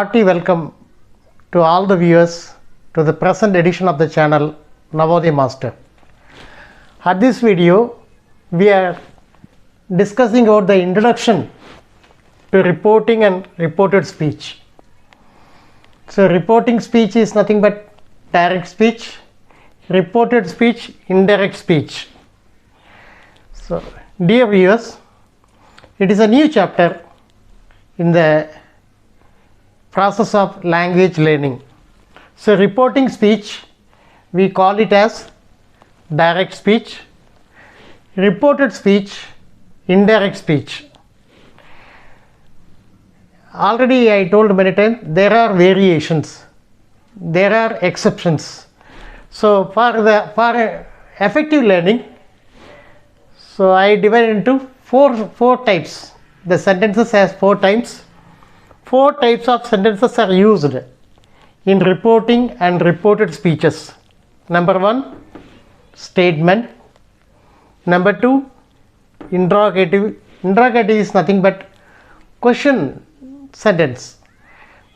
hearty welcome to all the viewers to the present edition of the channel Navodaya Master. At this video, we are discussing about the introduction to reporting and reported speech. So, reporting speech is nothing but direct speech, reported speech, indirect speech. So, dear viewers, it is a new chapter in the process of language learning. So, reporting speech, we call it as direct speech, reported speech, indirect speech. Already I told many times there are variations, there are exceptions. So, for effective learning, so I divided into four types. The sentences has four types. Four types of sentences are used in reporting and reported speeches. Number one, statement. Number two, interrogative. Interrogative is nothing but question sentence.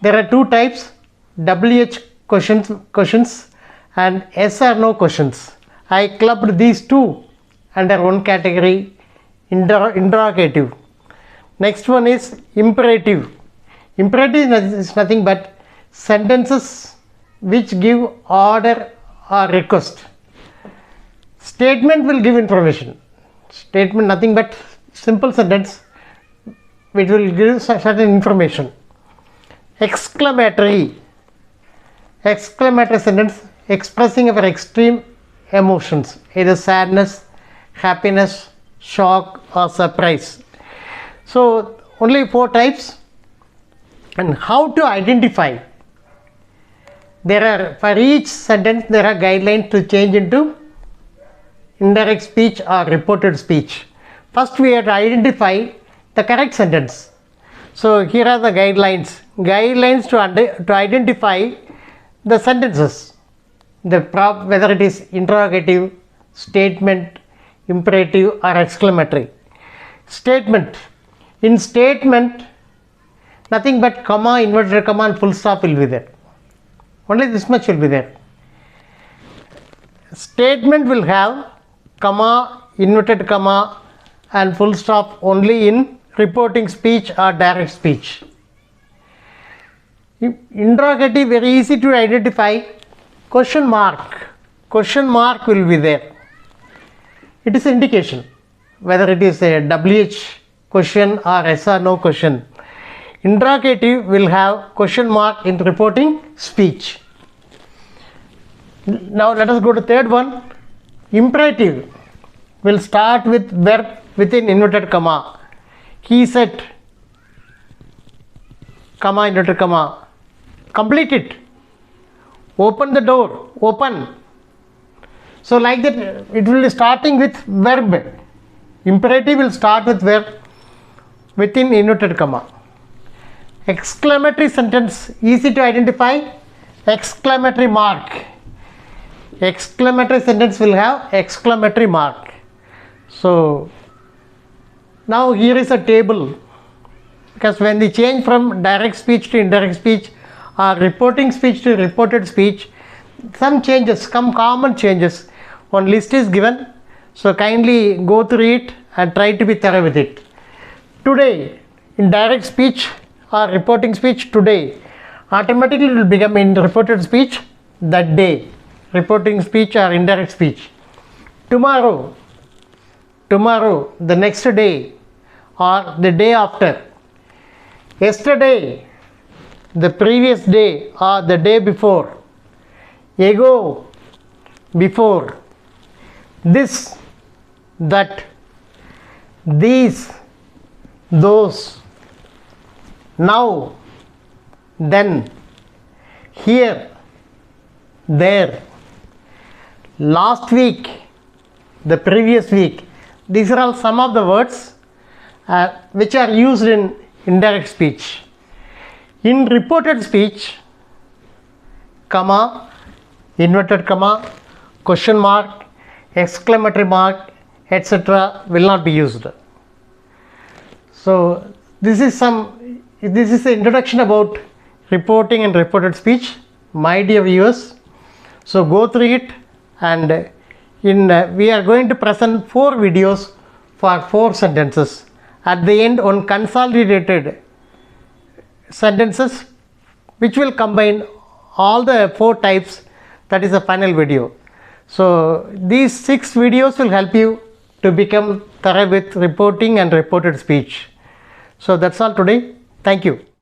There are two types, WH questions and yes or no questions. I clubbed these two under one category, interrogative. Next one is imperative. Imperative is nothing but sentences which give order or request. Statement will give information. Statement nothing but simple sentence which will give certain information. Exclamatory. Exclamatory sentence expressing our extreme emotions, either sadness, happiness, shock or surprise. So, only four types. And how to identify? There are, for each sentence there are guidelines to change into indirect speech or reported speech. First we have to identify the correct sentence. So, here are the guidelines. Guidelines to identify the sentences, whether it is interrogative, statement, imperative or exclamatory. Statement. In statement, nothing but comma, inverted comma and full stop will be there. Only this much will be there. Statement will have comma, inverted comma and full stop only in reporting speech or direct speech. Interrogative, very easy to identify. Question mark. Question mark will be there. It is indication whether it is a WH question or yes or no question. Interrogative will have question mark in reporting speech. Now let us go to third one. Imperative will start with verb within inverted comma. He said, comma, inverted comma. Complete it. Open the door. Open. So like that it will be starting with verb. Imperative will start with verb within inverted comma. Exclamatory sentence, easy to identify. Exclamatory mark. Exclamatory sentence will have exclamatory mark. So now here is a table, because when we change from direct speech to indirect speech or reporting speech to reported speech, some changes, some common changes. One list is given, so kindly go through it and try to be thorough with it. Today, in direct speech or reporting speech, today, automatically it will become in reported speech that day, reporting speech or indirect speech. Tomorrow, the next day or the day after. Yesterday, the previous day or the day before. Ago, before. This, that, these, those. Now, then, here, there. Last week, the previous week. These are all some of the words which are used in indirect speech. In reported speech, comma, inverted comma, question mark, exclamatory mark, etc. will not be used. So this is the introduction about reporting and reported speech, my dear viewers. So go through it, and we are going to present 4 videos for 4 sentences. At the end, on consolidated sentences which will combine all the 4 types, that is the final video. So these 6 videos will help you to become thorough with reporting and reported speech. So that's all today. Thank you.